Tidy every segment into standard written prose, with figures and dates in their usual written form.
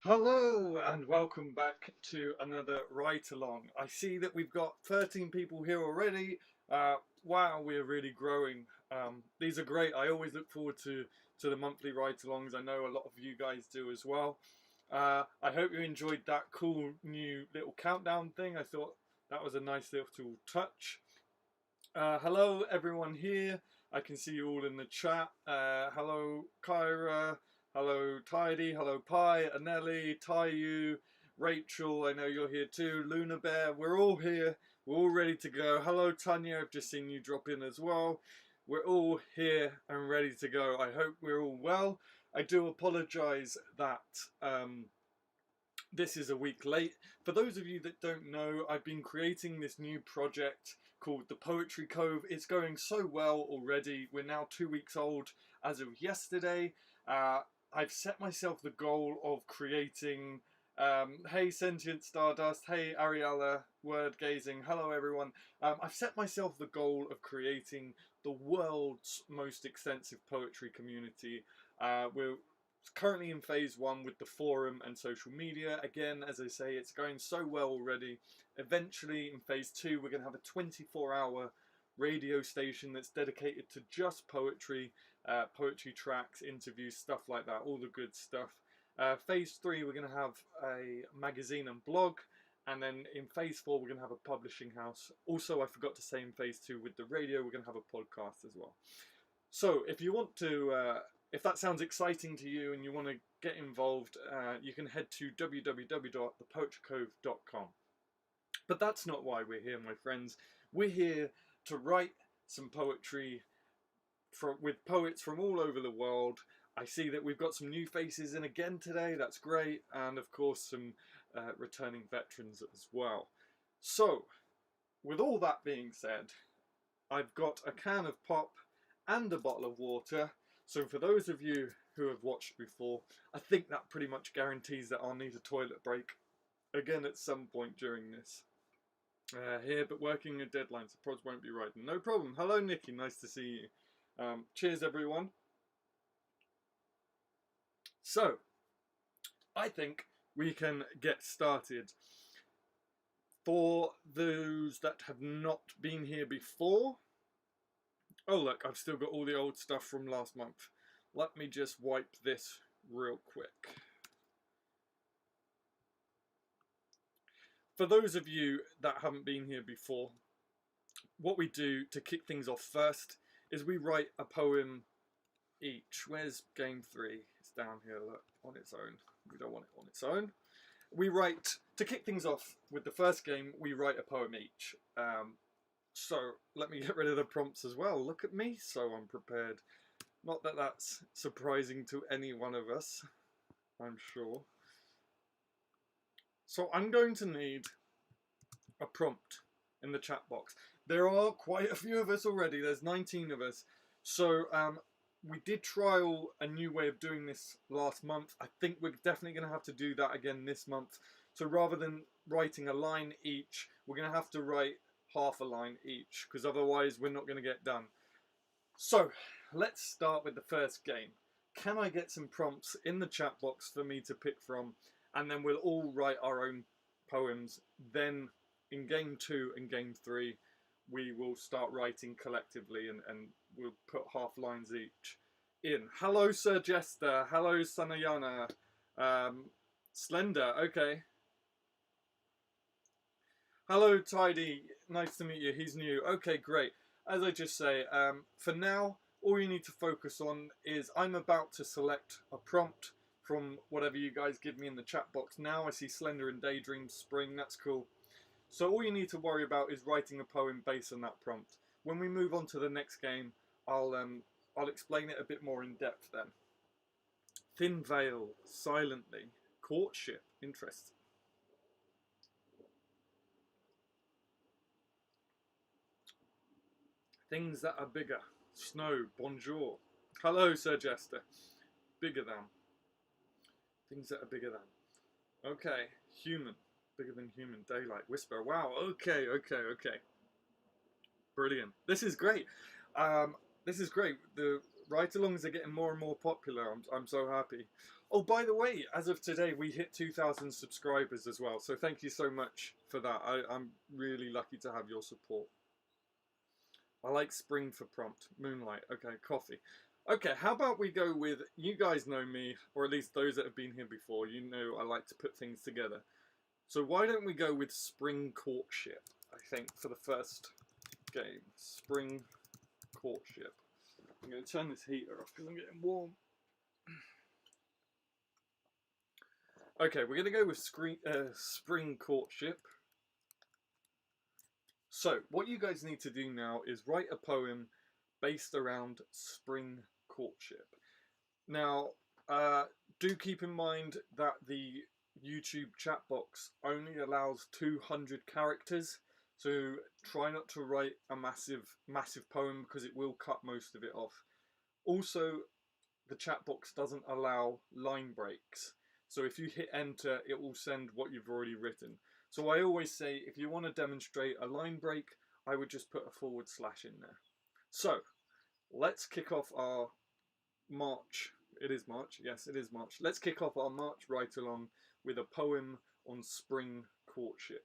Hello and welcome back to another Write Along. I see that we've got 13 people here already. Wow, we're really growing. These are great. I always look forward to the monthly Write Alongs. I know a lot of you guys do as well. I hope you enjoyed that cool new little countdown thing. I thought that was a nice little touch. Hello everyone here. I can see you all in the chat. Hello Kyra. Hello Tidy. Hello Pi. Anelli. Tayu. Rachel. I know you're here too. Luna Bear. We're all here. We're all ready to go. Hello Tanya. I've just seen you drop in as well. We're all here and ready to go. I hope we're all well. I do apologise that this is a week late. For those of you that don't know, I've been creating this new project called the Poetry Cove. It's going so well already. We're now 2 weeks old as of yesterday. I've set myself the goal of creating hey Sentient Stardust, hey Ariella, Word Gazing, hello everyone. I've set myself the goal of creating the world's most extensive poetry community. We're currently in phase one with the forum and social media. Again, as I say, it's going so well already. Eventually, in phase two, we're going to have a 24-hour radio station that's dedicated to just poetry, poetry tracks, interviews, stuff like that, all the good stuff. Phase three, we're going to have a magazine and blog. And then in phase four, we're going to have a publishing house. Also, I forgot to say in phase two with the radio, we're going to have a podcast as well. So if you want to, if that sounds exciting to you and you want to get involved, you can head to www.thepoetrycove.com. But that's not why we're here, my friends. We're here to write some poetry with poets from all over the world. I see that we've got some new faces in again today. That's great. And of course, some returning veterans as well. So, with all that being said, I've got a can of pop and a bottle of water. So for those of you who have watched before, I think that pretty much guarantees that I'll need a toilet break again at some point during this. Here, but working a deadline, so prods won't be writing. No problem. Hello, Nikki. Nice to see you. Cheers, everyone. So, I think we can get started. For those that have not been here before, oh look, I've still got all the old stuff from last month. Let me just wipe this real quick. For those of you that haven't been here before, what we do to kick things off first is we write a poem each. Where's game 3? It's down here, look, on its own. We don't want it on its own. We write, to kick things off with the first game, we write a poem each. So let me get rid of the prompts as well. Look at me, so unprepared. Not that that's surprising to any one of us, I'm sure. So I'm going to need a prompt in the chat box. There are quite a few of us already. There's 19 of us. So we did trial a new way of doing this last month. I think we're definitely going to have to do that again this month. So rather than writing a line each, we're going to have to write half a line each, because otherwise we're not going to get done. So let's start with the first game. Can I get some prompts in the chat box for me to pick from, and then we'll all write our own poems. Then in game 2 and game 3 we will start writing collectively, and we'll put half lines each in. Hello Sir Jester, hello Sanayana, Slender, okay. Hello, Tidy. Nice to meet you. He's new. Okay, great. As I just say, for now, all you need to focus on is I'm about to select a prompt from whatever you guys give me in the chat box now. I see Slender and Daydream Spring. That's cool. So all you need to worry about is writing a poem based on that prompt. When we move on to the next game, I'll explain it a bit more in depth then. Thin Veil, Silently, Courtship, interesting. Things that are bigger. Snow, bonjour. Hello, Sir Jester. Bigger than. Things that are bigger than. Okay, human. Bigger than human. Daylight, whisper. Wow, okay. Brilliant. This is great. This is great. Ride-alongs are getting more and more popular. I'm so happy. Oh, by the way, as of today, we hit 2,000 subscribers as well. So thank you so much for that. I'm really lucky to have your support. I like spring for prompt. Moonlight. Okay, coffee. Okay, how about we go with, you guys know me, or at least those that have been here before, you know I like to put things together. So why don't we go with spring courtship, I think, for the first game. Spring courtship. I'm going to turn this heater off because I'm getting warm. Okay, we're going to go with spring courtship. So, what you guys need to do now is write a poem based around spring courtship. Now, do keep in mind that the YouTube chat box only allows 200 characters. So try not to write a massive poem because it will cut most of it off. Also, the chat box doesn't allow line breaks. So if you hit enter, it will send what you've already written. So I always say, if you want to demonstrate a line break, I would just put a / in there. So let's kick off our March. It is March. Yes, it is March. Let's kick off our March write-along with a poem on spring courtship.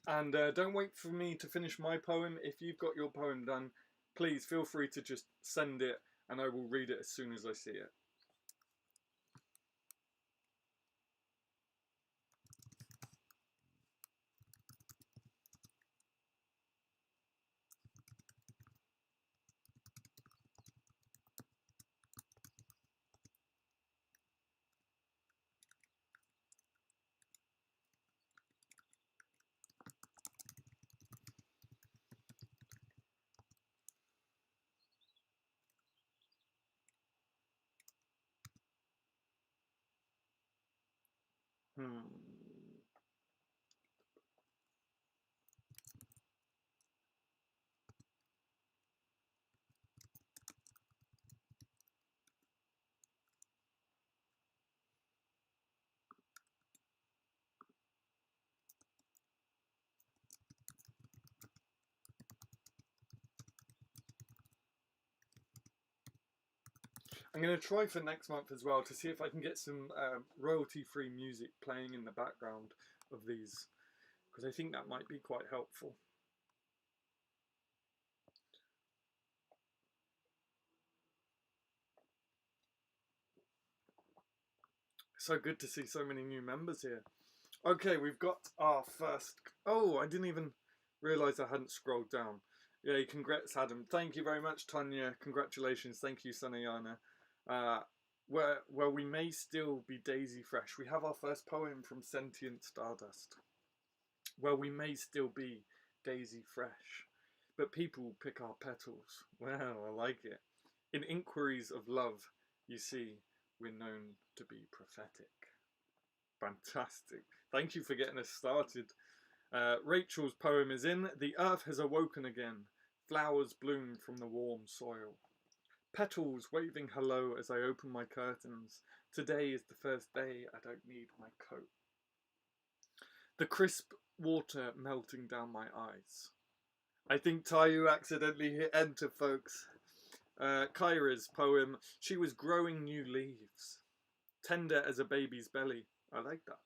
And don't wait for me to finish my poem. If you've got your poem done, please feel free to just send it and I will read it as soon as I see it. I'm going to try for next month as well to see if I can get some royalty-free music playing in the background of these, because I think that might be quite helpful. So good to see so many new members here. Okay, we've got our first... Oh, I didn't even realise I hadn't scrolled down. Yeah, congrats, Adam. Thank you very much, Tanya. Congratulations. Thank you, Sanayana. Where we may still be daisy fresh. We have our first poem from Sentient Stardust. Where we may still be daisy fresh, but people pick our petals. Well, I like it. In inquiries of love, you see, we're known to be prophetic. Fantastic. Thank you for getting us started. Rachel's poem is in. The earth has awoken again. Flowers bloom from the warm soil. Petals waving hello as I open my curtains. Today is the first day I don't need my coat. The crisp water melting down my eyes. I think Tayu accidentally hit enter, folks. Kyra's poem, she was growing new leaves. Tender as a baby's belly. I like that.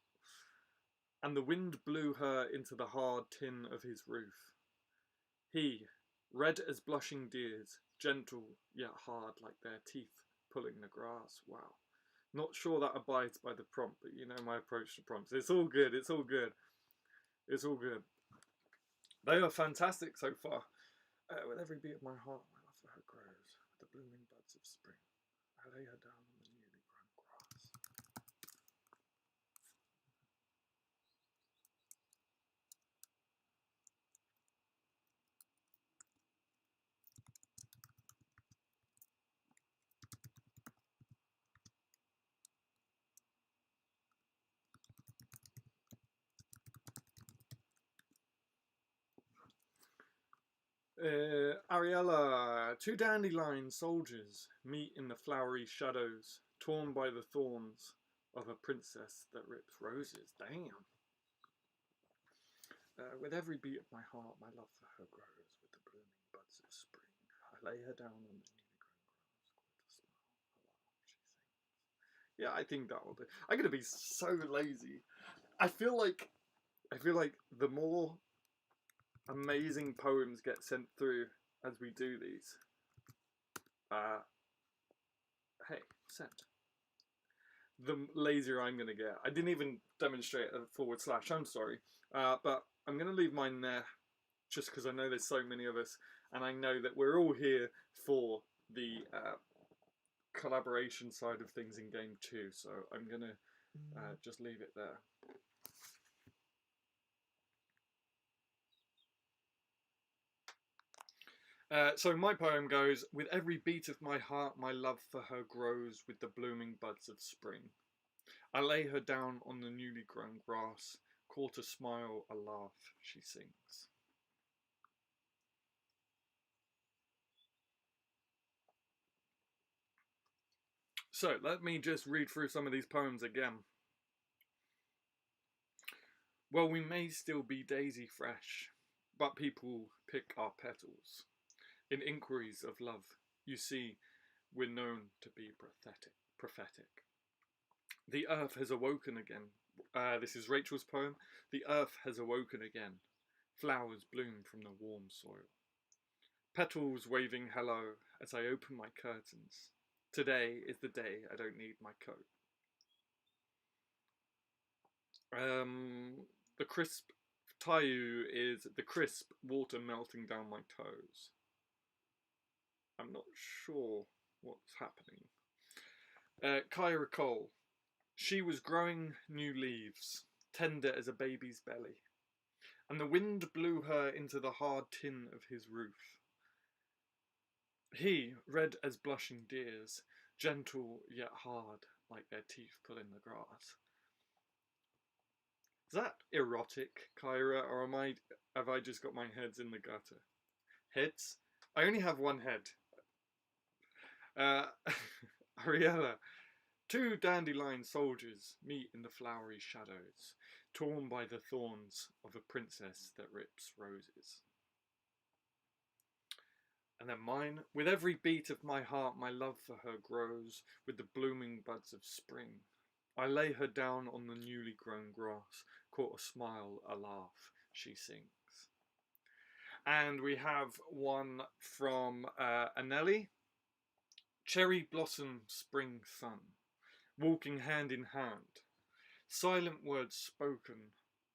And the wind blew her into the hard tin of his roof. He, red as blushing deers, gentle yet hard like their teeth pulling the grass. Wow. Not sure that abides by the prompt, but you know my approach to prompts. It's all good, it's all good. It's all good. They are fantastic so far. With every beat of my heart, my love for her grows. With the blooming buds of spring, I lay her down on the newly grown grass. Ariella, two dandelion soldiers meet in the flowery shadows, torn by the thorns of a princess that rips roses. Damn. With every beat of my heart, my love for her grows with the blooming buds of spring. I lay her down on the newly grown grass, quite a smile, she sings. Yeah, I think that will do. I'm gonna be so lazy. I feel like the more amazing poems get sent through as we do these. Hey, sent. The lazier I'm going to get. I didn't even demonstrate a /, I'm sorry. But I'm going to leave mine there just because I know there's so many of us and I know that we're all here for the collaboration side of things in game 2. So I'm going to just leave it there. So my poem goes, with every beat of my heart, my love for her grows with the blooming buds of spring. I lay her down on the newly grown grass, caught a smile, a laugh, she sings. So let me just read through some of these poems again. Well, we may still be daisy fresh, but people pick our petals. In inquiries of love, you see, we're known to be prophetic. The earth has awoken again. This is Rachel's poem. The earth has awoken again. Flowers bloom from the warm soil. Petals waving hello as I open my curtains. Today is the day I don't need my coat. The crisp Tayu is the crisp water melting down my toes. I'm not sure what's happening. Kyra Cole. She was growing new leaves, tender as a baby's belly, and the wind blew her into the hard tin of his roof. He, red as blushing deers, gentle yet hard, like their teeth pulling the grass. Is that erotic, Kyra, or have I just got my heads in the gutter? Heads? I only have one head. Ariella. Two dandelion soldiers meet in the flowery shadows, torn by the thorns of a princess that rips roses. And then mine, with every beat of my heart, my love for her grows with the blooming buds of spring. I lay her down on the newly grown grass, caught a smile, a laugh, she sings. And we have one from Anelli. Cherry blossom spring sun, walking hand in hand. Silent words spoken,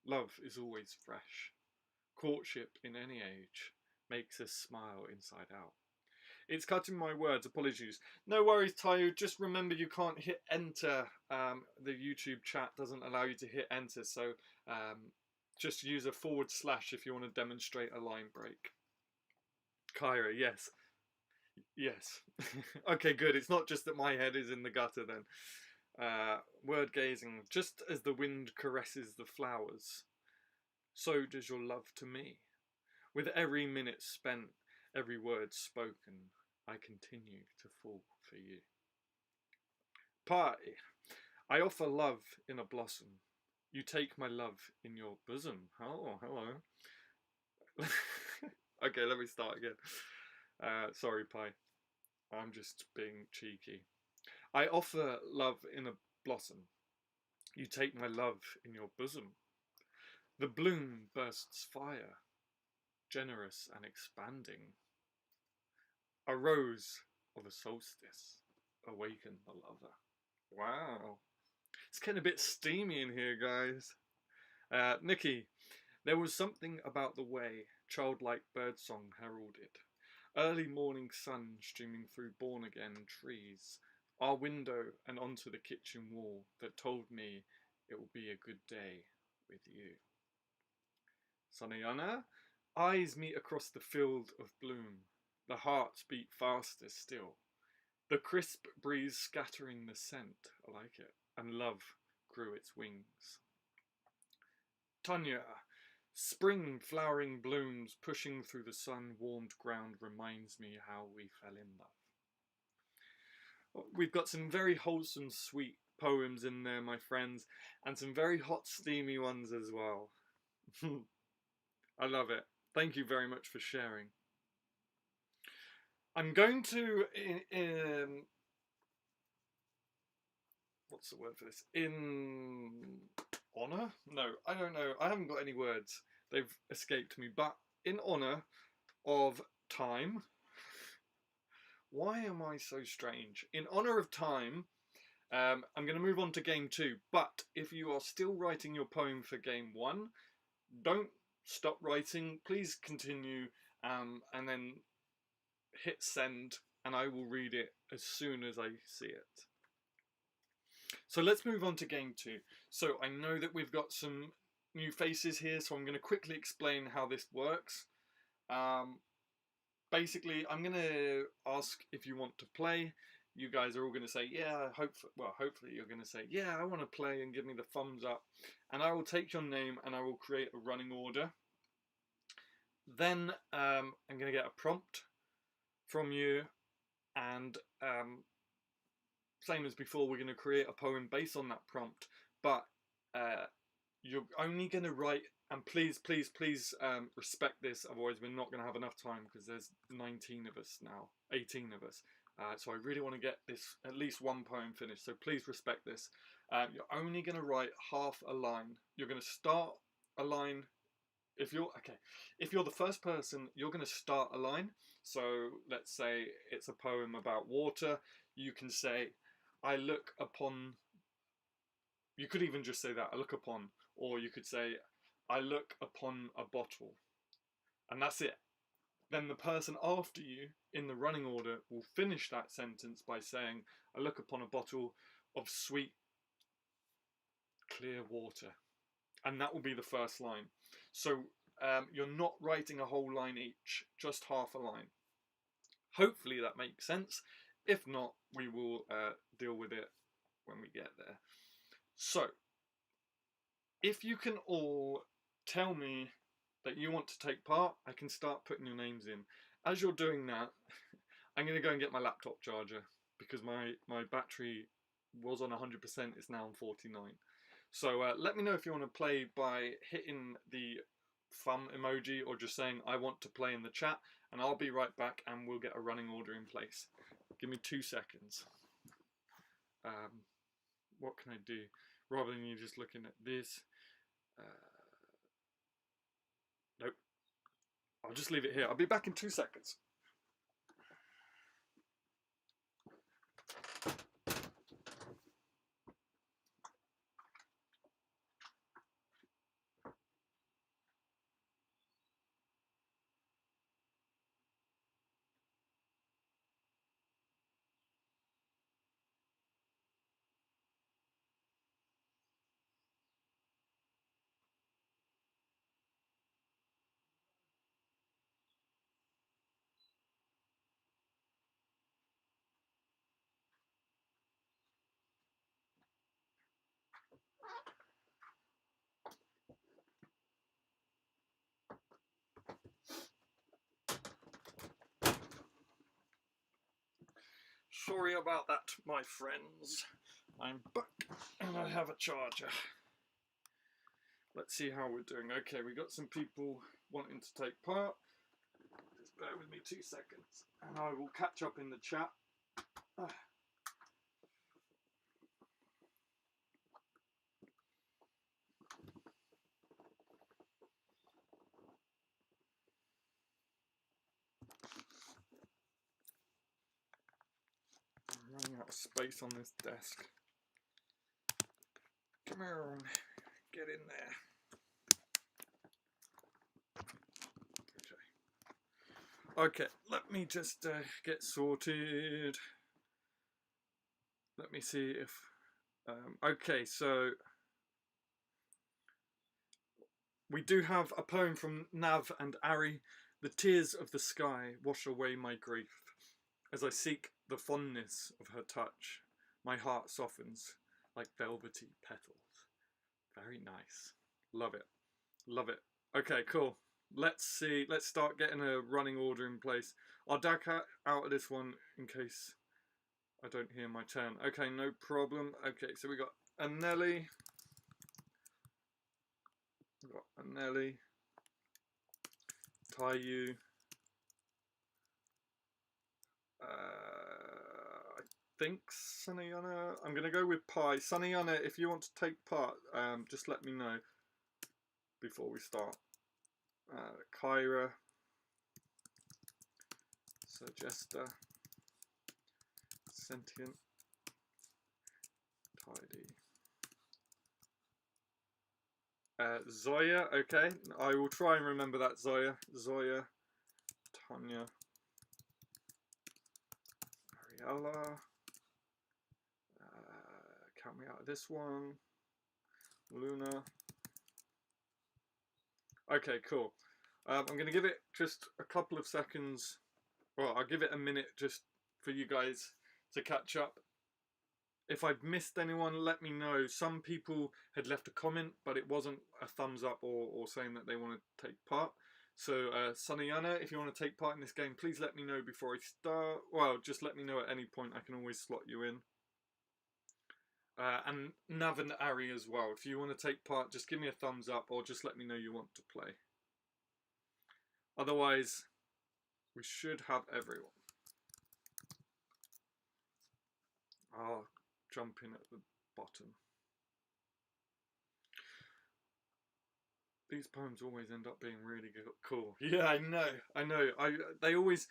love is always fresh. Courtship in any age makes us smile inside out. It's cutting my words, apologies. No worries, Tayu, just remember you can't hit enter. The YouTube chat doesn't allow you to hit enter, so just use a / if you want to demonstrate a line break. Kyra, yes. Yes. Okay, good. It's not just that my head is in the gutter then. Word gazing. Just as the wind caresses the flowers, so does your love to me. With every minute spent, every word spoken, I continue to fall for you. Pie. I offer love in a blossom. You take my love in your bosom. Oh, hello. Okay, let me start again. Sorry, Pie. I'm just being cheeky. I offer love in a blossom. You take my love in your bosom. The bloom bursts fire, generous and expanding. A rose of a solstice awaken the lover. Wow. It's getting a bit steamy in here, guys. Nikki, there was something about the way childlike birdsong heralded. Early morning sun streaming through born-again trees, our window and onto the kitchen wall that told me it will be a good day with you. Sanayana, eyes meet across the field of bloom, the hearts beat faster still. The crisp breeze scattering the scent, I like it, and love grew its wings. Tanya, spring flowering blooms pushing through the sun-warmed ground reminds me how we fell in love. We've got some very wholesome, sweet poems in there, my friends, and some very hot, steamy ones as well. I love it. Thank you very much for sharing. I'm going to, what's the word for this? In honor? No, I don't know. I haven't got any words. They've escaped me. But in honor of time. Why am I so strange? In honor of time, I'm going to move on to game 2. But if you are still writing your poem for game 1, don't stop writing. Please continue, and then hit send, and I will read it as soon as I see it. So let's move on to game 2. So I know that we've got some new faces here, so I'm going to quickly explain how this works. Basically, I'm going to ask if you want to play. You guys are all going to say, yeah, hopefully you're going to say, yeah, I want to play, and give me the thumbs up. And I will take your name and I will create a running order. Then I'm going to get a prompt from you, and same as before, we're going to create a poem based on that prompt, but you're only going to write, and please respect this, otherwise we're not going to have enough time, because there's 19 of us now, 18 of us, so I really want to get this, at least one poem finished, so please respect this. You're only going to write half a line. You're going to start a line. If you're the first person, you're going to start a line. So let's say it's a poem about water. You can say, I look upon, you could even just say that, I look upon, or you could say, I look upon a bottle, and that's it. Then the person after you in the running order will finish that sentence by saying, I look upon a bottle of sweet, clear water. And that will be the first line. So you're not writing a whole line each, just half a line. Hopefully that makes sense. If not, we will deal with it when we get there. So, if you can all tell me that you want to take part, I can start putting your names in. As you're doing that, I'm going to go and get my laptop charger, because my battery was on 100%, it's now on 49. So let me know if you want to play by hitting the thumb emoji, or just saying I want to play in the chat, and I'll be right back and we'll get a running order in place. Give me 2 seconds. What can I do rather than you just looking at this? Nope. I'll just leave it here. I'll be back in 2 seconds. Sorry about that, my friends. I'm back and I have a charger. Let's see how we're doing. Okay, we got some people wanting to take part. Just bear with me 2 seconds and I will catch up in the chat. I'm running out of space on this desk. Come on, get in there. Okay, let me just get sorted. Let me see if... okay, so we do have a poem from Nav and Ari. The tears of the sky wash away my grief. As I seek the fondness of her touch, my heart softens like velvety petals. Very nice. Love it. Love it. Okay, cool. Let's see. Let's start getting a running order in place. I'll duck out of this one in case I don't hear my turn. Okay, no problem. Okay, so we got Anneli. We got Anneli. Tayu. I think Sunnyana. I'm going to go with Pi. Sunnyana, if you want to take part, just let me know before we start. Kyra. Suggester. Sentient. Tidy. Zoya, okay. I will try and remember that, Zoya. Zoya. Tanya. Ariella. Count me out of this one. Luna. Okay, cool. I'm going to give it just a couple of seconds. Well, I'll give it a minute just for you guys to catch up. If I've missed anyone, let me know. Some people had left a comment, but it wasn't a thumbs up or saying that they want to take part. So, Sunnyana, if you want to take part in this game, please let me know before I start. Well, just let me know at any point. I can always slot you in. And Nav and Ari as well. If you want to take part, just give me a thumbs up or just let me know you want to play. Otherwise, we should have everyone. I'll jump in at the bottom. These poems always end up being really cool. Yeah, I know. They always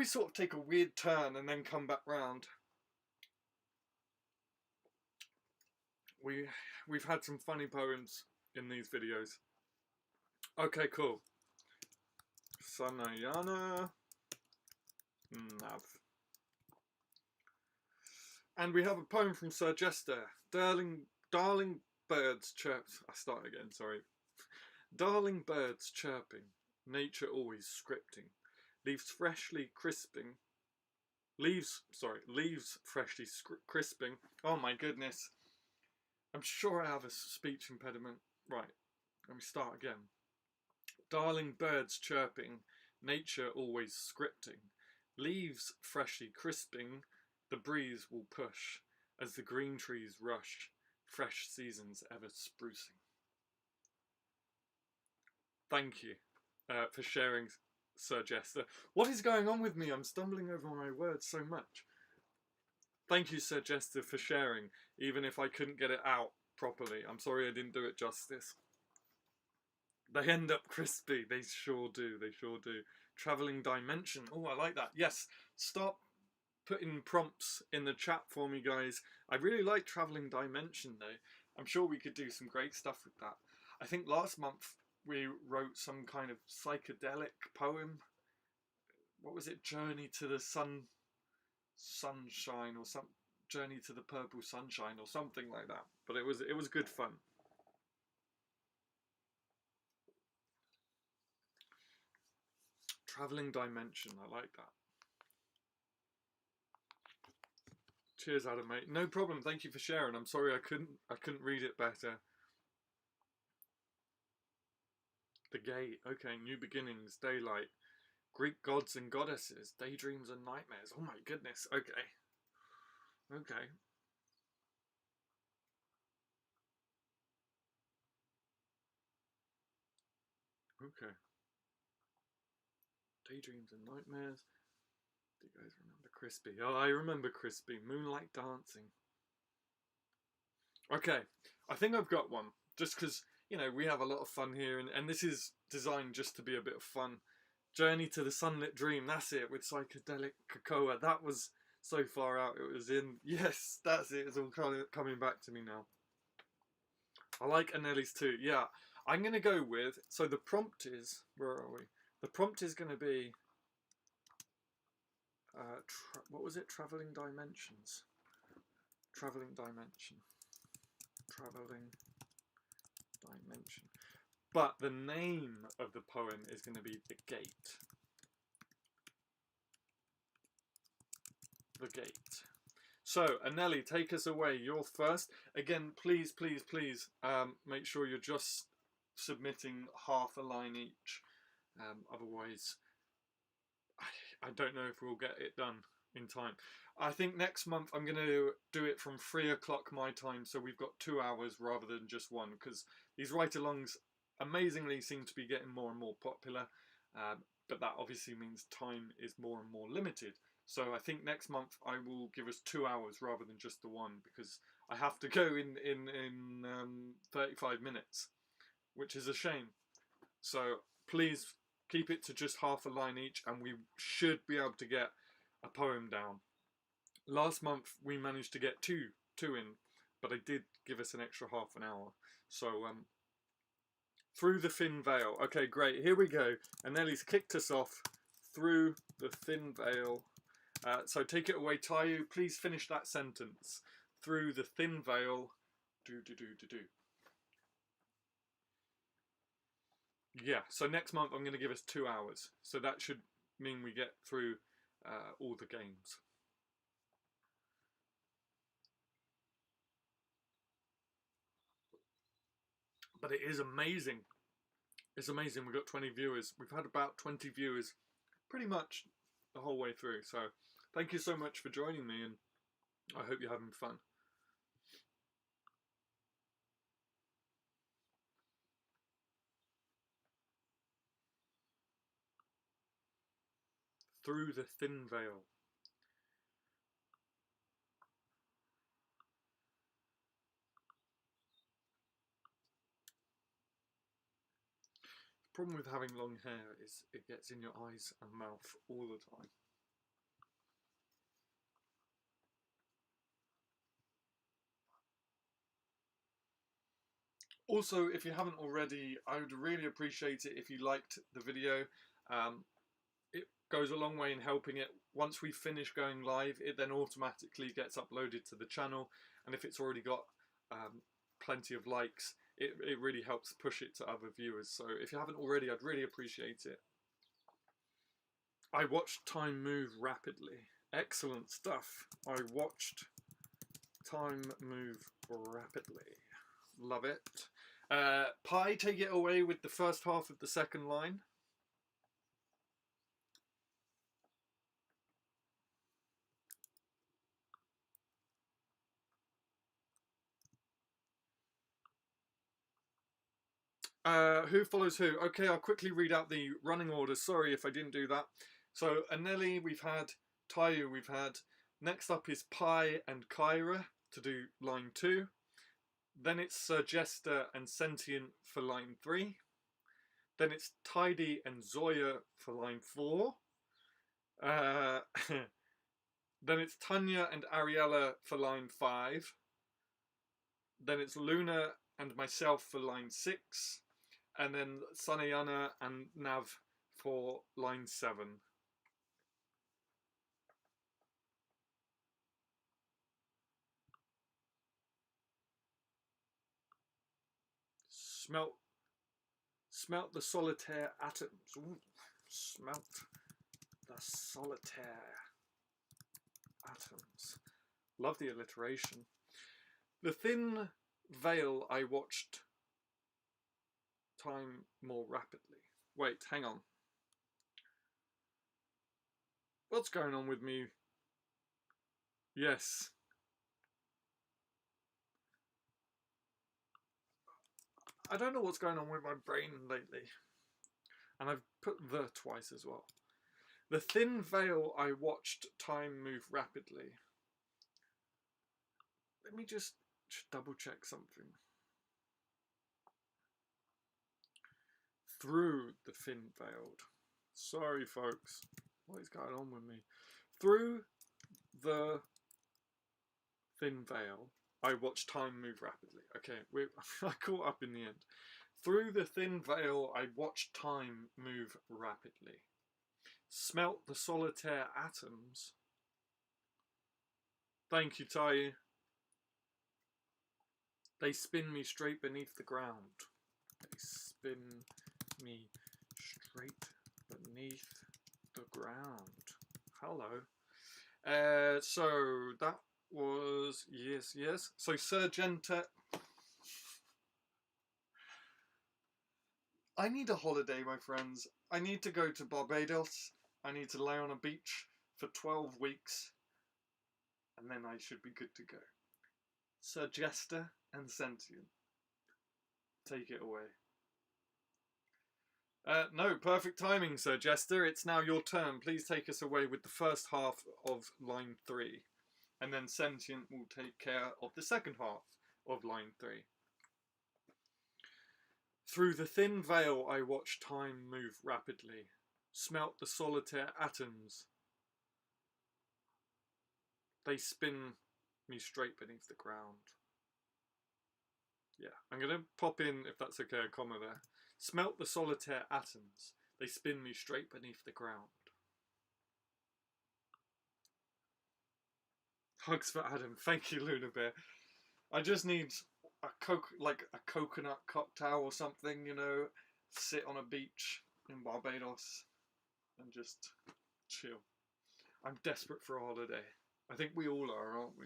sort of take a weird turn and then come back round. We've had some funny poems in these videos. Okay, cool. Sanayana. Nav. And we have a poem from Sir Jester. Darling birds chirps. I start again, sorry. Darling birds chirping, nature always scripting, leaves freshly crisping. Leaves freshly crisping. Oh my goodness. I'm sure I have a speech impediment. Right, let me start again. Darling birds chirping, nature always scripting, leaves freshly crisping, the breeze will push, as the green trees rush, fresh seasons ever sprucing. Thank you for sharing, Sir Jester. What is going on with me? I'm stumbling over my words so much. Thank you, Sir Jester, for sharing, even if I couldn't get it out properly. I'm sorry I didn't do it justice. They end up crispy. They sure do. They sure do. Travelling dimension. Oh, I like that. Yes, stop putting prompts in the chat for me, guys. I really like travelling dimension, though. I'm sure we could do some great stuff with that. I think last month we wrote some kind of psychedelic poem. What was it? Journey to the sunshine or some journey to the purple sunshine or something like that. But it was good fun. Travelling dimension. I like that. Cheers, Adam, mate. No problem. Thank you for sharing. I'm sorry I couldn't read it better. The gate. Okay, new beginnings, daylight, Greek gods and goddesses, daydreams and nightmares. Oh my goodness. Okay. Okay. Okay. Daydreams and nightmares. Do you guys remember Crispy? Oh, I remember Crispy. Moonlight dancing. Okay. I think I've got one. Just because, you know, we have a lot of fun here, and this is designed just to be a bit of fun. Journey to the Sunlit Dream, that's it, with Psychedelic Cocoa. That was so far out it was in. Yes, that's it. It's all coming back to me now. I like Anneli's too. Yeah, I'm going to go with, so the prompt is, where are we? The prompt is going to be, what was it? Travelling Dimensions. Travelling Dimension. Travelling Dimension. But the name of the poem is going to be The Gate. The Gate. So, Anneli, take us away. You're first. Again, please, please, please, make sure you're just submitting half a line each. Otherwise, I don't know if we'll get it done. in time. I think next month I'm going to do it from 3 o'clock my time, so we've got 2 hours rather than just one, because these ride-alongs amazingly seem to be getting more and more popular, but that obviously means time is more and more limited. So I think next month I will give us 2 hours rather than just the one, because I have to go in 35 minutes, which is a shame. So please keep it to just half a line each, and we should be able to get a poem down. Last month we managed to get two in, but I did give us an extra half an hour. So Through the Thin Veil. Okay, great. Here we go. And Nellie's kicked us off. Through the Thin Veil. So take it away, Tayu. Please finish that sentence. Through the thin veil. Do. Yeah, so next month I'm going to give us 2 hours. So that should mean we get through all the games. But it is amazing. It's amazing. We've got 20 viewers. We've had about 20 viewers pretty much the whole way through. So thank you so much for joining me, and I hope you're having fun. Through the Thin Veil. The problem with having long hair is it gets in your eyes and mouth all the time. Also, if you haven't already, I would really appreciate it if you liked the video. It goes a long way in helping it. Once we finish going live, it then automatically gets uploaded to the channel, and if it's already got plenty of likes, it really helps push it to other viewers. So if you haven't already, I'd really appreciate it. I watched time move rapidly. Excellent stuff. I watched time move rapidly. Love it. Pi, take it away with the first half of the second line. Who follows who? Okay, I'll quickly read out the running order. Sorry if I didn't do that. So Anelli, we've had Tayu, we've had. Next up is Pi and Kyra to do line 2. Then it's Sergesta and Sentient for line 3. Then it's Tidy and Zoya for line 4. Then it's Tanya and Ariella for line 5. Then it's Luna and myself for line 6. And then Sanayana and Nav for line 7. Smelt the solitaire atoms. Ooh, smelt the solitaire atoms. Love the alliteration. The Thin Veil, I watched time more rapidly. Wait, hang on. What's going on with me? Yes. I don't know what's going on with my brain lately. And I've put the twice as well. The Thin Veil, I watched time move rapidly. Let me just double check something. Through the Thin Veiled. Sorry, folks. What is going on with me? Through the Thin Veil, I watched time move rapidly. Okay, I caught up in the end. Through the Thin Veil, I watched time move rapidly. Smelt the solitaire atoms. Thank you, Tai. They spin me straight beneath the ground. They spin me straight beneath the ground. Hello. So that was yes. So Sergenta. I need a holiday, my friends. I need to go to Barbados. I need to lay on a beach for 12 weeks, and then I should be good to go. Sir Jester and Sentient, take it away. No, perfect timing, Sir Jester. It's now your turn. Please take us away with the first half of line 3. And then Sentient will take care of the second half of line 3. Through the thin veil I watched time move rapidly, smelt the solitaire atoms. They spin me straight beneath the ground. Yeah, I'm going to pop in, if that's okay, a comma there. Smelt the solitaire atoms. They spin me straight beneath the ground. Hugs for Adam. Thank you, Luna Bear. I just need a coconut cocktail or something, you know, sit on a beach in Barbados and just chill. I'm desperate for a holiday. I think we all are, aren't we?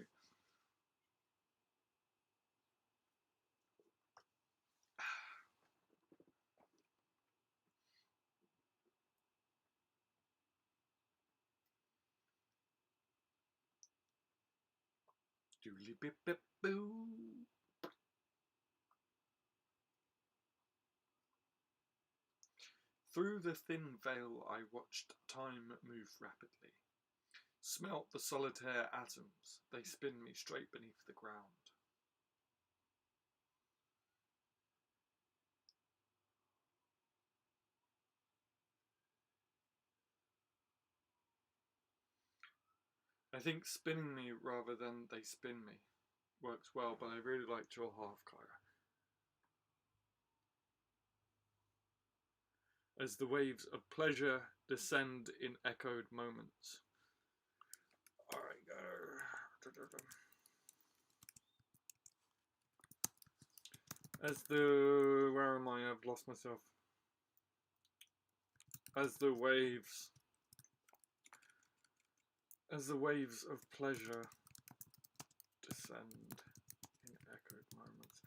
Doodly bip bip boo. Through the thin veil I watched time move rapidly. Smelt the solitaire atoms. They spin me straight beneath the ground. I think spinning me rather than they spin me works well, but I really liked your half, Kyra. As the waves of pleasure descend in echoed moments. Alright, go. As the... where am I? I've lost myself. As the waves of pleasure descend in echoed moments.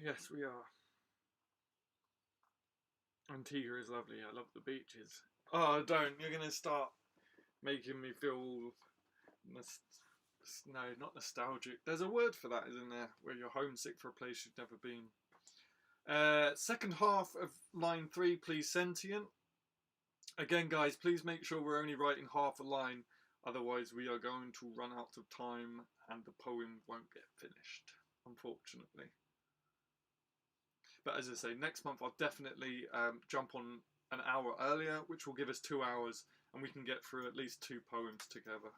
Yes, we are. Antigua is lovely. I love the beaches. Oh, don't. You're going to start making me feel... no, not nostalgic. There's a word for that, isn't there? Where you're homesick for a place you've never been. Second half of line 3, please, Sentient. Again, guys, please make sure we're only writing half a line. Otherwise, we are going to run out of time and the poem won't get finished, unfortunately. But as I say, next month I'll definitely jump on an hour earlier, which will give us 2 hours, and we can get through at least 2 poems together.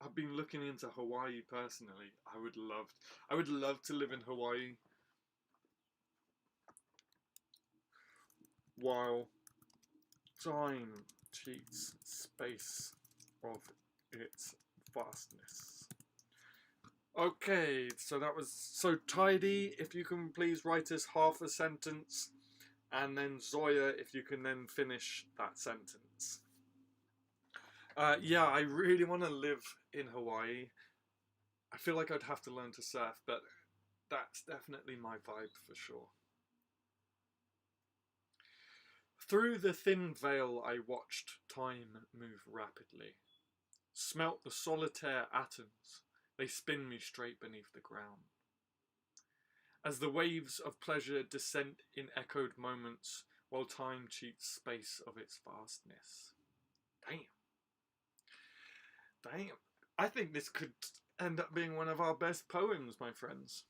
I've been looking into Hawaii personally. I would love to live in Hawaii while time cheats space of its vastness. Okay, so that was so tidy. If you can please write us half a sentence, and then Zoya, if you can then finish that sentence. Yeah, I really want to live in Hawaii. I feel like I'd have to learn to surf, but that's definitely my vibe for sure. Through the thin veil I watched time move rapidly. Smelt the solitaire atoms. They spin me straight beneath the ground. As the waves of pleasure descend in echoed moments, while time cheats space of its vastness. Damn. Damn. I think this could end up being one of our best poems, my friends.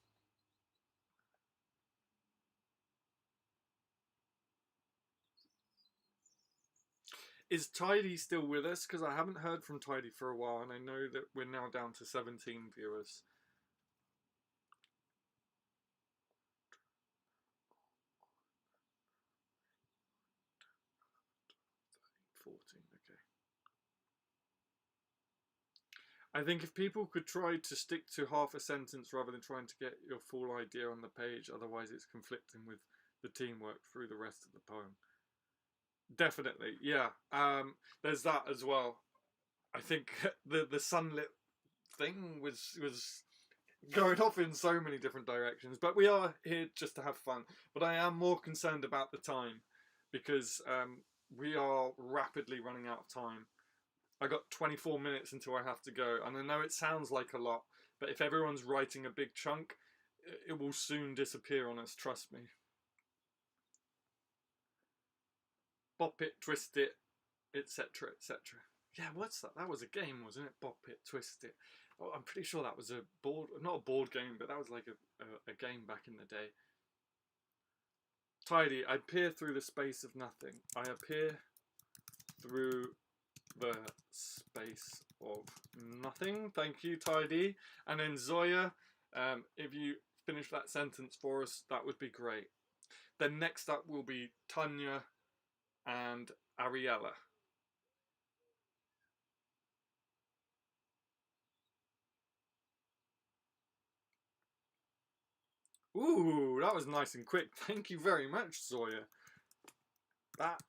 Is Tidy still with us? Because I haven't heard from Tidy for a while, and I know that we're now down to 17 viewers. Okay. I think if people could try to stick to half a sentence rather than trying to get your full idea on the page, otherwise it's conflicting with the teamwork through the rest of the poem. Definitely, yeah. There's that as well. I think the sunlit thing was going off in so many different directions. But we are here just to have fun. But I am more concerned about the time, because we are rapidly running out of time. I got 24 minutes until I have to go, and I know it sounds like a lot, but if everyone's writing a big chunk, it will soon disappear on us, trust me. Bop it, twist it, etc, etc. Yeah, what's that? That was a game, wasn't it? Bop it, twist it. Oh, I'm pretty sure that was a board, not a board game, but that was like a game back in the day. Tidy, I peer through the space of nothing. I appear through the space of nothing. Thank you, Tidy. And then Zoya, if you finish that sentence for us, that would be great. Then next up will be Tanya and Ariella. Ooh, that was nice and quick. Thank you very much, Zoya. That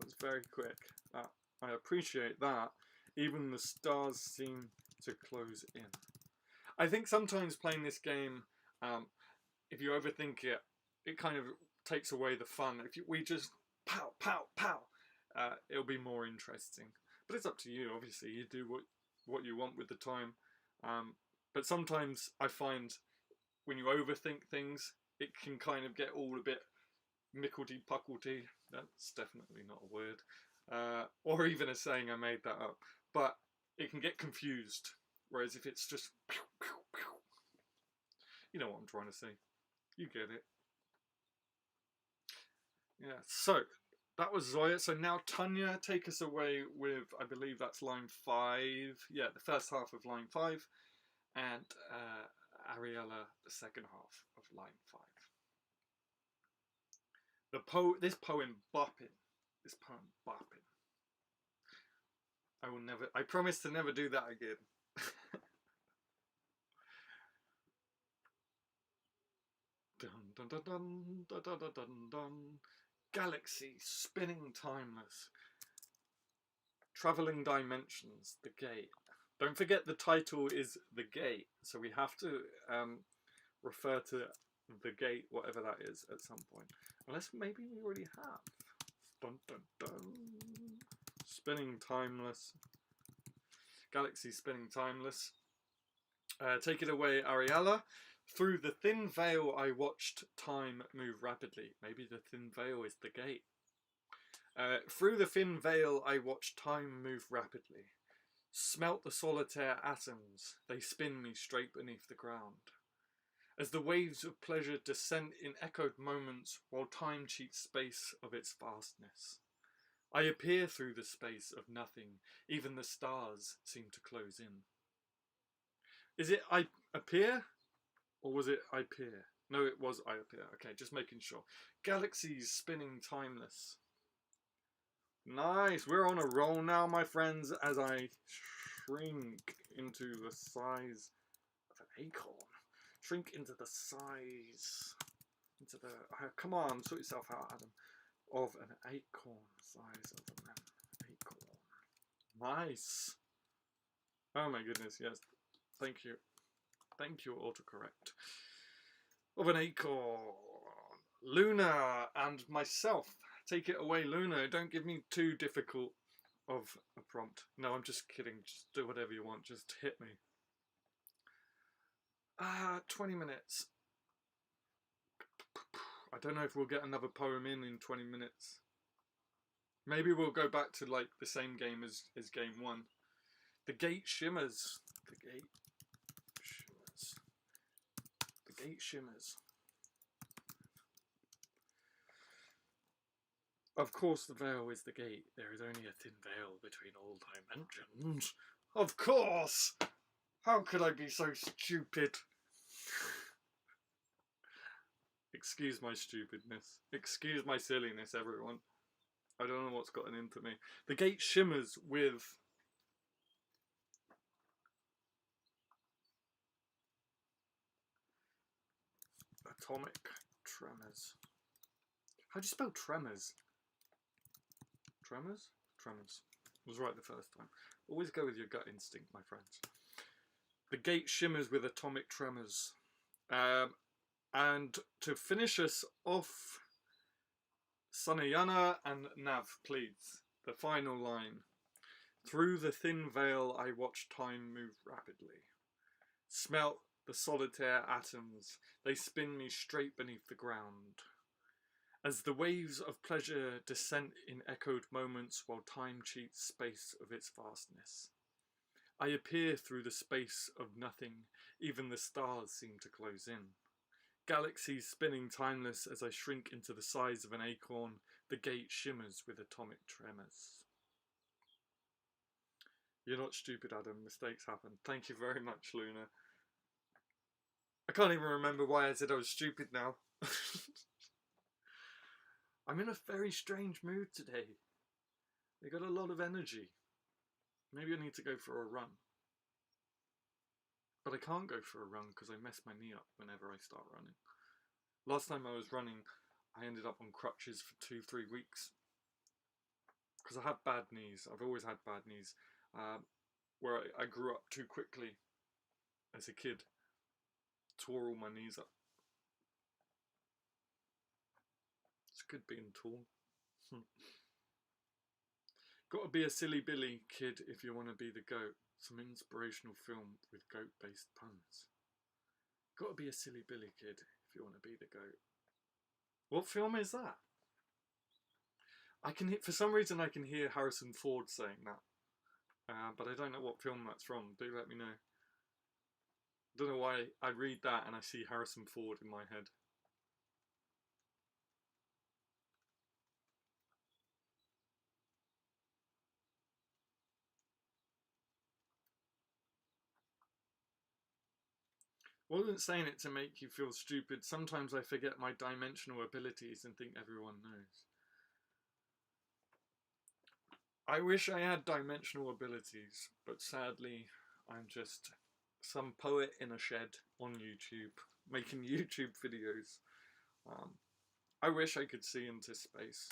was very quick. I appreciate that. Even the stars seem to close in. I think sometimes playing this game, if you overthink it, it kind of takes away the fun. If we just pow, pow, pow, it'll be more interesting. But it's up to you, obviously. You do what you want with the time. But sometimes I find when you overthink things, it can kind of get all a bit mickledy-puckledy. That's definitely not a word. Or even a saying, I made that up. But it can get confused. Whereas if it's just pew, pew, pew, you know what I'm trying to say. You get it. Yeah, so that was Zoya. So now Tanya, take us away with, I believe that's line 5. Yeah, the first half of line 5. And Ariella, the second half of line 5. This poem bopping. This poem bopping. I promise to never do that again. Dun, dun, dun, dun, dun, dun, dun, dun. Galaxy spinning timeless. Travelling dimensions, the gate. Don't forget the title is The Gate, so we have to refer to the gate, whatever that is, at some point. Unless maybe we already have. Dun, dun, dun. Spinning timeless. Galaxy spinning timeless. Take it away, Ariella. Through the thin veil I watched time move rapidly. Maybe the thin veil is the gate. Through the thin veil I watched time move rapidly. Smelt the solitaire atoms, they spin me straight beneath the ground. As the waves of pleasure descend in echoed moments while time cheats space of its vastness. I appear through the space of nothing, even the stars seem to close in. Is it I appear? Or was it I peer? No, it was I appear. Okay, just making sure. Galaxies spinning timeless. Nice, we're on a roll now, my friends, as I shrink into the size of an acorn. Shrink into the size, into the, come on, sort yourself out, Adam, of an acorn, size of an acorn. Nice. Oh my goodness, yes, thank you. Thank you, autocorrect. Of an acorn. Luna and myself. Take it away, Luna. Don't give me too difficult of a prompt. No, I'm just kidding. Just do whatever you want. Just hit me. 20 minutes. I don't know if we'll get another poem in 20 minutes. Maybe we'll go back to like the same game as game 1. The gate shimmers. The gate shimmers. The gate shimmers. Of course the veil is the gate. There is only a thin veil between all dimensions. Of course! How could I be so stupid? Excuse my stupidness. Excuse my silliness, everyone. I don't know what's gotten into me. The gate shimmers with atomic tremors. How do you spell tremors? Tremors? Tremors. I was right the first time. Always go with your gut instinct, my friends. The gate shimmers with atomic tremors. And to finish us off, Sanayana and Nav, please. The final line. Through the thin veil I watch time move rapidly. Smelt the solitaire atoms, they spin me straight beneath the ground. As the waves of pleasure descent in echoed moments while time cheats space of its vastness. I appear through the space of nothing, even the stars seem to close in. Galaxies spinning timeless as I shrink into the size of an acorn, the gate shimmers with atomic tremors. You're not stupid, Adam. Mistakes happen. Thank you very much, Luna. I can't even remember why I said I was stupid now. I'm in a very strange mood today. I got a lot of energy. Maybe I need to go for a run. But I can't go for a run because I mess my knee up whenever I start running. Last time I was running, I ended up on crutches for 2-3 weeks. Because I have bad knees. I've always had bad knees. Where I grew up too quickly as a kid. Tore all my knees up. It's good being tall. Gotta be a silly Billy kid if you want to be the goat. Some inspirational film with goat-based puns. Gotta be a silly Billy kid if you want to be the goat. What film is that? I can hear, for some reason I can hear Harrison Ford saying that. But I don't know what film that's from. Do let me know. Don't know why I read that and I see Harrison Ford in my head. Wasn't saying it to make you feel stupid. Sometimes I forget my dimensional abilities and think everyone knows. I wish I had dimensional abilities, but sadly I'm just some poet in a shed on YouTube, making YouTube videos. I wish I could see into space.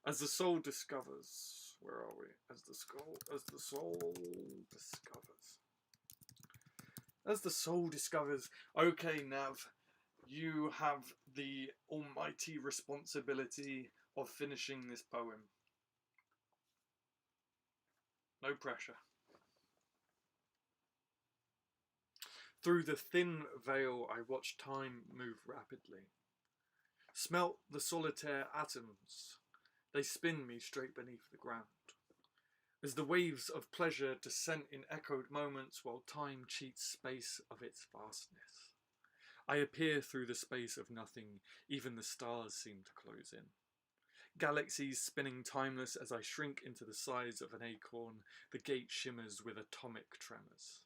As the soul discovers, where are we? As the soul discovers. As the soul discovers, okay, Nav, you have the almighty responsibility of finishing this poem. No pressure. Through the thin veil I watch time move rapidly. Smelt the solitaire atoms, they spin me straight beneath the ground. As the waves of pleasure descent in echoed moments while time cheats space of its vastness. I appear through the space of nothing, even the stars seem to close in. Galaxies spinning timeless as I shrink into the size of an acorn, the gate shimmers with atomic tremors.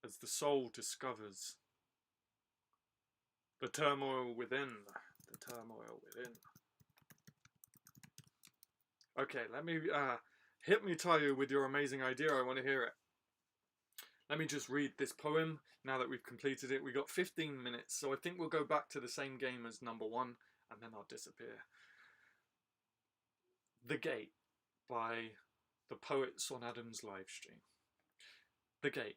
As the soul discovers the turmoil within, the turmoil within. Okay, let me hit me, Tayo, with your amazing idea. I want to hear it. Let me just read this poem now that we've completed it. We got 15 minutes, so I think we'll go back to the same game as number one, and then I'll disappear. The Gate by the Poets on Adam's Livestream. The Gate.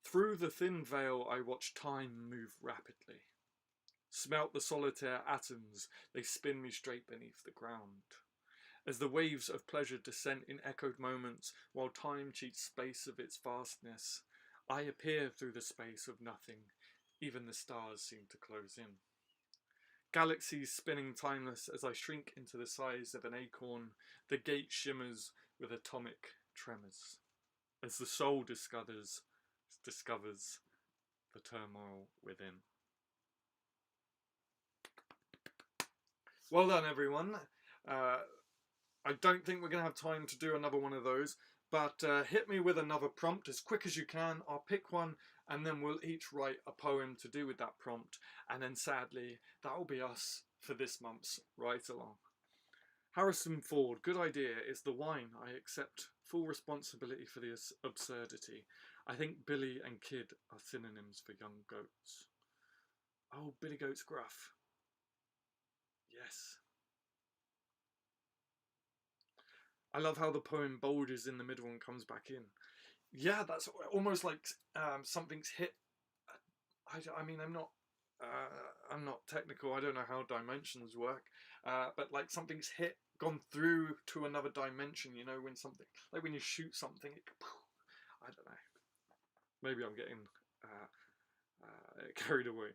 Through the thin veil I watch time move rapidly. Smelt the solitaire atoms, they spin me straight beneath the ground. As the waves of pleasure descent in echoed moments, while time cheats space of its vastness, I appear through the space of nothing, even the stars seem to close in. Galaxies spinning timeless as I shrink into the size of an acorn, the gate shimmers with atomic tremors. As the soul discovers the turmoil within. Well done, everyone. I don't think we're going to have time to do another one of those, but hit me with another prompt as quick as you can. I'll pick one, and then we'll each write a poem to do with that prompt, and then sadly, that will be us for this month's Write-Along. Harrison Ford, good idea. It's the wine. I accept full responsibility for the absurdity. I think Billy and Kid are synonyms for young goats. Oh, Billy Goat's gruff. Yes. I love how the poem bulges in the middle and comes back in. Yeah, that's almost like something's hit. I mean, I'm not technical. I don't know how dimensions work, but like something's gone through to another dimension. You know, when something, like when you shoot something, I don't know. Maybe I'm getting carried away.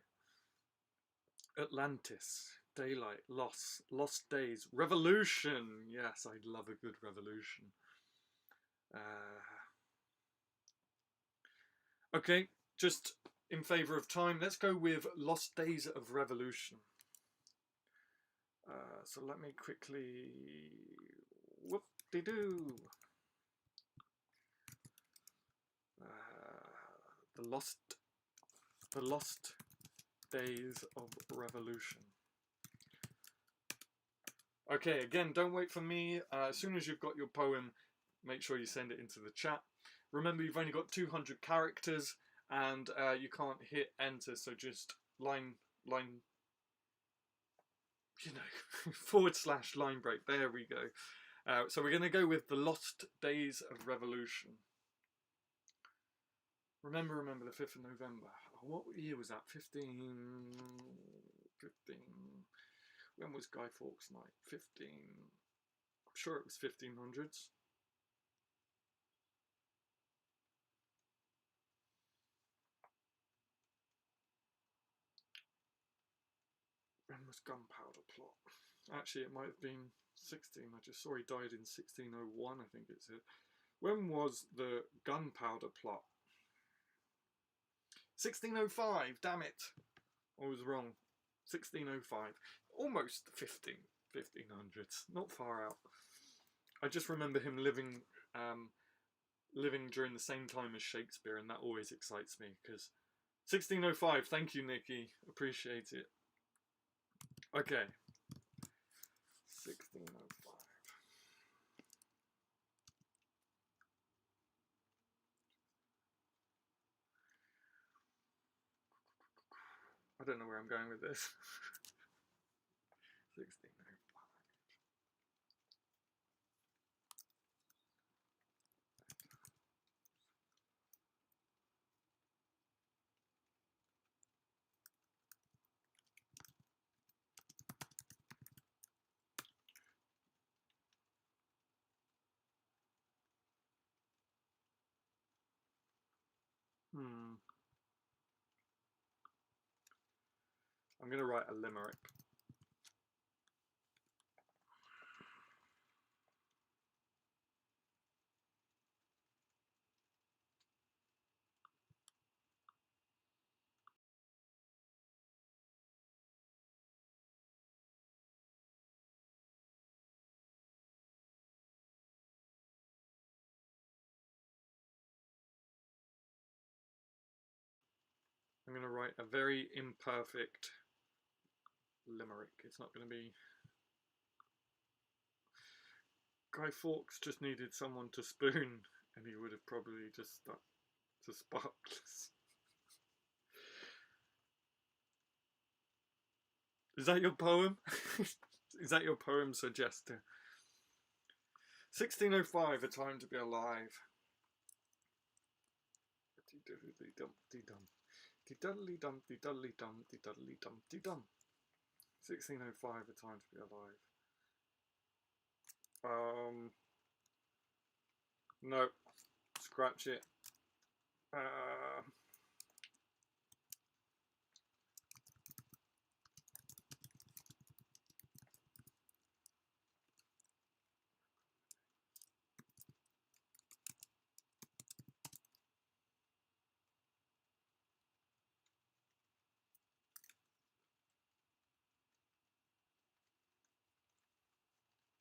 Atlantis, Daylight, Lost Days, Revolution. Yes, I love a good revolution. Okay, just in favour of time, let's go with Lost Days of Revolution. So let me quickly whoop-de-doo. The Lost Days of Revolution. Okay, again, don't wait for me. As soon as you've got your poem, make sure you send it into the chat. Remember, you've only got 200 characters, and you can't hit enter, so just line, you know, / line break. There we go. So we're going to go with the Lost Days of Revolution. Remember the 5th of November. What year was that? 15. When was Guy Fawkes Night? 15. I'm sure it was 1500s. When was Gunpowder Plot? Actually, it might have been 16. I just saw he died in 1601, I think it said. When was the Gunpowder Plot? 1605, damn it. I was wrong. 1605. Almost 1500s. Not far out. I just remember him living during the same time as Shakespeare, and that always excites me, because 1605, thank you, Nikki. Appreciate it. Okay. 1605. I don't know where I'm going with this. 1605. I'm going to write a limerick. I'm going to write a very imperfect limerick. It's not going to be... Guy Fawkes just needed someone to spoon, and he would have probably just stuck to Sparkless. Is that your poem? Is that your poem suggestor? 1605, A Time to Be Alive. 1605, A Time to Be Alive. No, scratch it.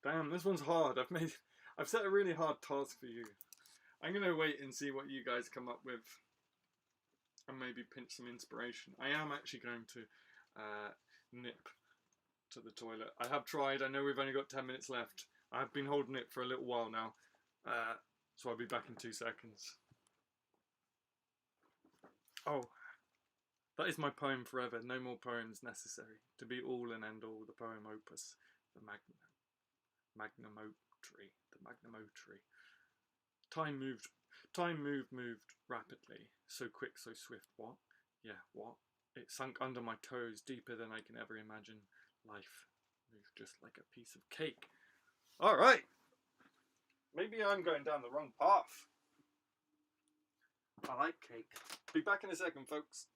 Damn, this one's hard. I've set a really hard task for you. I'm gonna wait and see what you guys come up with, and maybe pinch some inspiration. I am actually going to nip to the toilet. I have tried. I know we've only got 10 minutes left. I've been holding it for a little while now, so I'll be back in 2 seconds. Oh, that is my poem forever. No more poems necessary. To be all and end all, the poem opus, the magnum opus. Time moved. Time moved rapidly. So quick, so swift. What? Yeah, what? It sunk under my toes deeper than I can ever imagine. Life moved just like a piece of cake. Alright! Maybe I'm going down the wrong path. I like cake. Be back in a second, folks.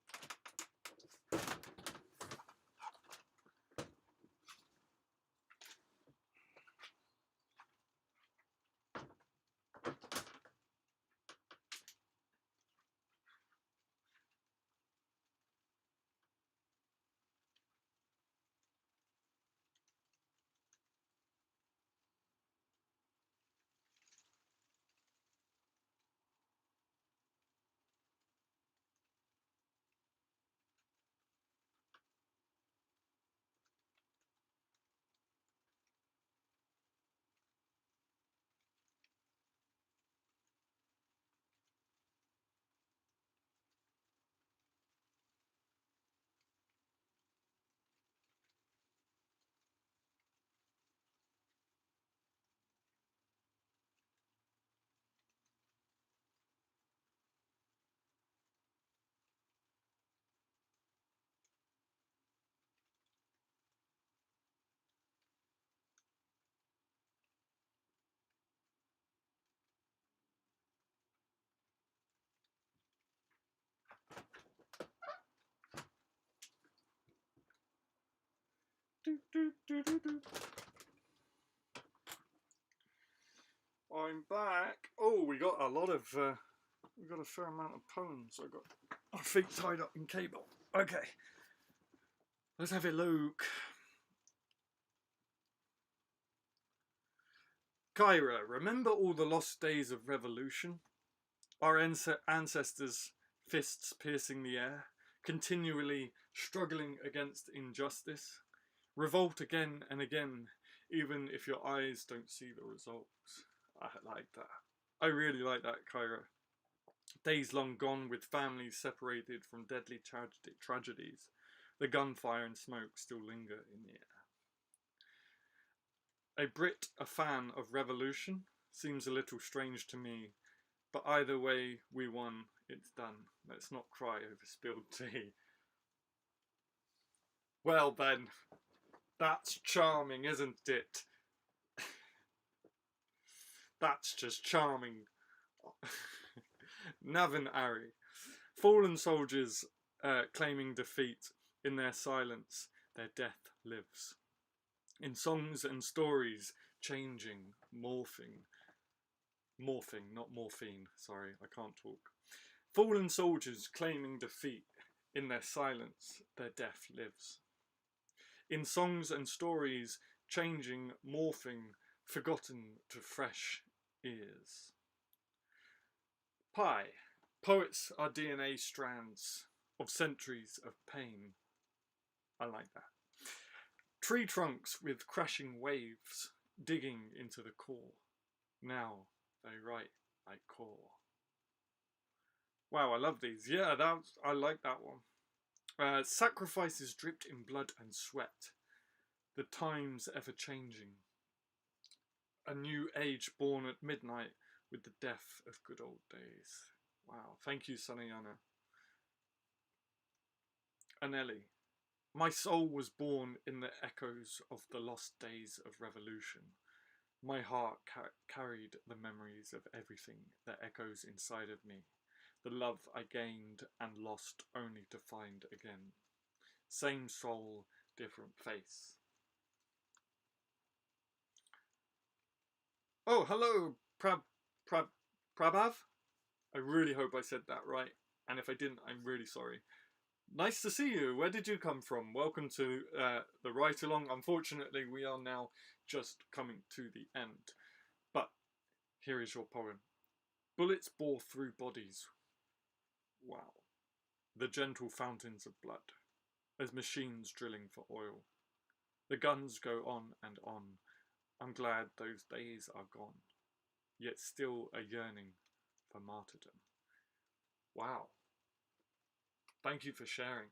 I'm back. Oh, we got a lot of, we got a fair amount of poems. I got our feet tied up in cable. Okay, let's have a look. Kyra, remember all the lost days of revolution? Our ancestors' fists piercing the air, continually struggling against injustice. Revolt again and again, even if your eyes don't see the results. I like that. I really like that, Kyra. Days long gone with families separated from deadly tragedies. The gunfire and smoke still linger in the air. A Brit, a fan of revolution, seems a little strange to me, but either way we won, it's done. Let's not cry over spilled tea. Well then, that's charming, isn't it? That's just charming. Navan Ari. Fallen soldiers claiming defeat. In their silence, their death lives. In songs and stories, changing, morphing, not morphine, sorry, I can't talk. Fallen soldiers claiming defeat. In their silence, their death lives. In songs and stories, changing, morphing, forgotten to fresh ears. Pi. Poets are DNA strands of centuries of pain. I like that. Tree trunks with crashing waves digging into the core. Now they write like core. Wow, I love these. Yeah, I like that one. Sacrifices dripped in blood and sweat. The times ever changing. A new age born at midnight with the death of good old days. Wow, thank you, Sanayana. Anelli. My soul was born in the echoes of the lost days of revolution. My heart carried the memories of everything that echoes inside of me. The love I gained and lost only to find again. Same soul, different face. Oh, hello, Prabhav? I really hope I said that right. And if I didn't, I'm really sorry. Nice to see you. Where did you come from? Welcome to the Write-Along. Unfortunately, we are now just coming to the end. But here is your poem. Bullets bore through bodies. Wow. The gentle fountains of blood, as machines drilling for oil. The guns go on and on. I'm glad those days are gone, yet still a yearning for martyrdom. Wow. Thank you for sharing.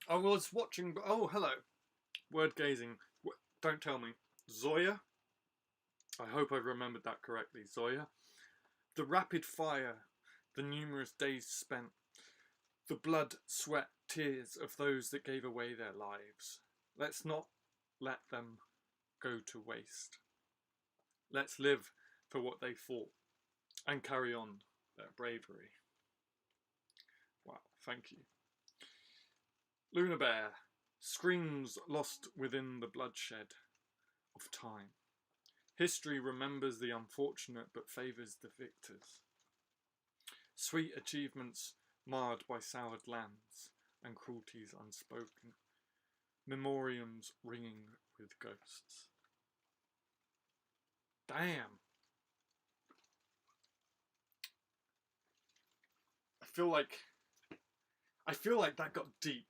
I was watching... Oh, hello. word gazing. Don't tell me. Zoya? I hope I've remembered that correctly. Zoya. The rapid fire, the numerous days spent, the blood, sweat, tears of those that gave away their lives. Let's not let them go to waste. Let's live for what they fought and carry on their bravery. Wow, thank you. Luna Bear, screams lost within the bloodshed of time. History remembers the unfortunate but favours the victors. Sweet achievements marred by soured lands and cruelties unspoken. Memoriams ringing with ghosts. Damn. I feel like that got deep,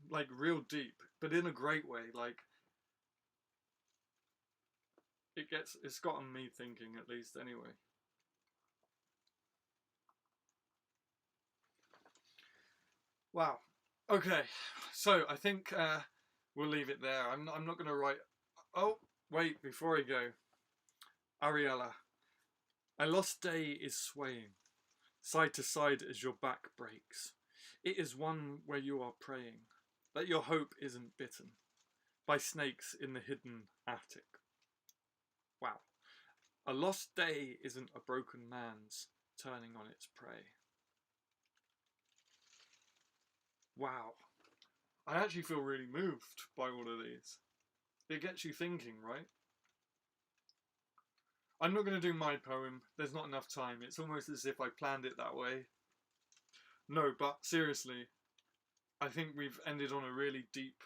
like real deep, but in a great way. Like it's gotten me thinking, at least anyway. Wow. Okay, so I think we'll leave it there. I'm not going to write. Oh wait, before I go, Ariella, a lost day is swaying, side to side as your back breaks. It is one where you are praying that your hope isn't bitten by snakes in the hidden attic. Wow. A lost day isn't a broken man's turning on its prey. Wow. I actually feel really moved by all of these. It gets you thinking, right? I'm not going to do my poem. There's not enough time. It's almost as if I planned it that way. No, but seriously, I think we've ended on a really deep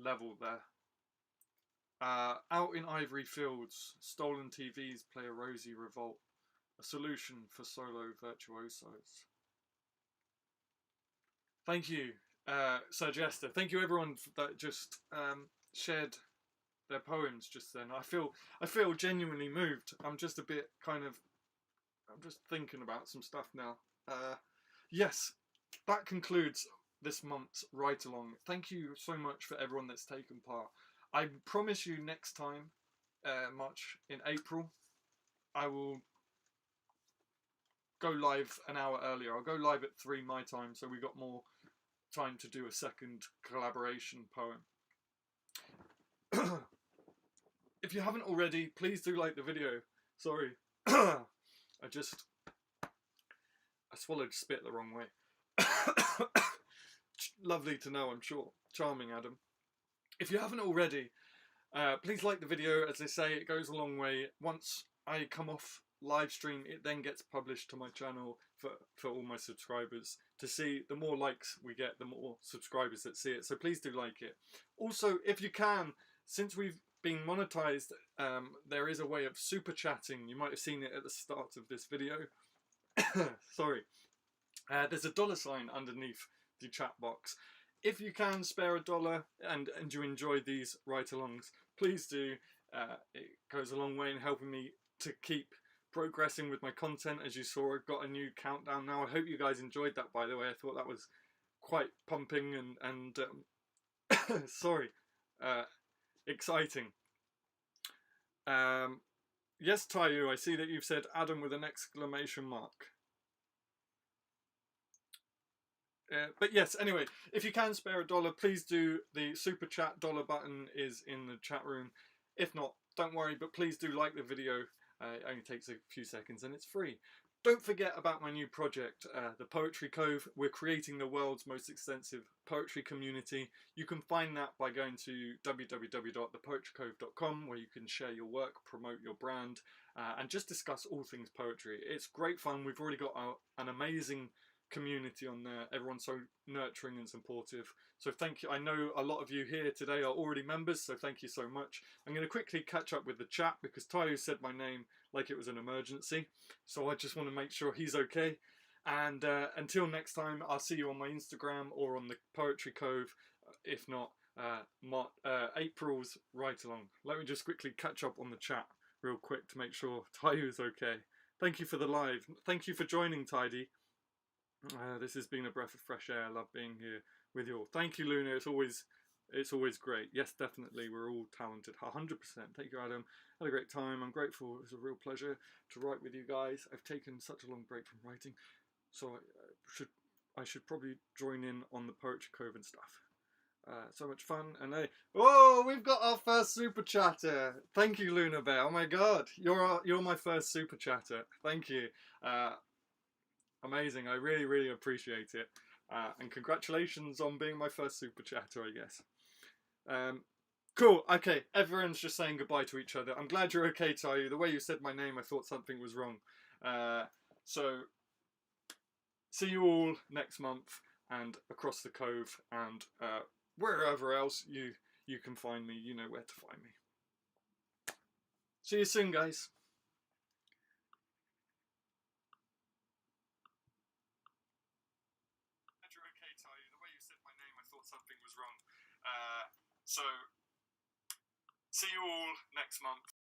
level there. Out in ivory fields, stolen TVs play a rosy revolt. A solution for solo virtuosos. Thank you, Sir Jester. Thank you everyone that just shared their poems just then. I feel genuinely moved. I'm just thinking about some stuff now. Yes, that concludes this month's Write Along. Thank you so much for everyone that's taken part. I promise you next time, March in April, I will go live an hour earlier. I'll go live at 3 my time, so we got more time to do a second collaboration poem. If you haven't already, please do like the video. Sorry. I swallowed spit the wrong way. Lovely to know, I'm sure. Charming, Adam. If you haven't already, please like the video. As they say, it goes a long way. Once I come off live stream, it then gets published to my channel for all my subscribers to see. The more likes we get, the more subscribers that see it. So please do like it. Also, if you can, since we've been monetized, there is a way of super chatting. You might have seen it at the start of this video. Sorry. There's a $ underneath the chat box. If you can spare $1 and you enjoy these write-alongs, please do. It goes a long way in helping me to keep progressing with my content. As you saw, I've got a new countdown now. I hope you guys enjoyed that, by the way. I thought that was quite pumping and sorry, exciting. Yes, Tayu, I see that you've said Adam with an exclamation mark. But yes, anyway, if you can spare $1, please do. The super chat $ button is in the chat room. If not, don't worry, but please do like the video. It only takes a few seconds and it's free. Don't forget about my new project, the Poetry Cove. We're creating the world's most extensive poetry community. You can find that by going to www.thepoetrycove.com, where you can share your work, promote your brand, and just discuss all things poetry. It's great fun. We've already got an amazing community on there. Everyone's so nurturing and supportive. So thank you. I know a lot of you here today are already members, so thank you so much. I'm going to quickly catch up with the chat because Tayo said my name like it was an emergency. So I just want to make sure he's okay. And until next time, I'll see you on my Instagram or on the Poetry Cove. If not, April's Write Along. Let me just quickly catch up on the chat real quick to make sure Tayo's okay. Thank you for the live. Thank you for joining, Tidy. This has been a breath of fresh air. I love being here with you all. Thank you, Luna. It's always It's always great. Yes, definitely. We're all talented. 100%. Thank you, Adam. Had a great time. I'm grateful. It was a real pleasure to write with you guys. I've taken such a long break from writing, so I should probably join in on the Poetry Cove and stuff. So much fun. And whoa, we've got our first super chatter. Thank you, Luna Bear. Oh my God, you're my first super chatter. Thank you. Amazing. I really, really appreciate it. And congratulations on being my first super chatter, I guess. Cool. Okay, everyone's just saying goodbye to each other. I'm glad you're okay, Tayu. The way you said my name, I thought something was wrong. So, see you all next month and across the cove and wherever else you can find me. You know where to find me. See you soon, guys. You're okay, Tayu. The way you said my name, I thought something was wrong. So, see you all next month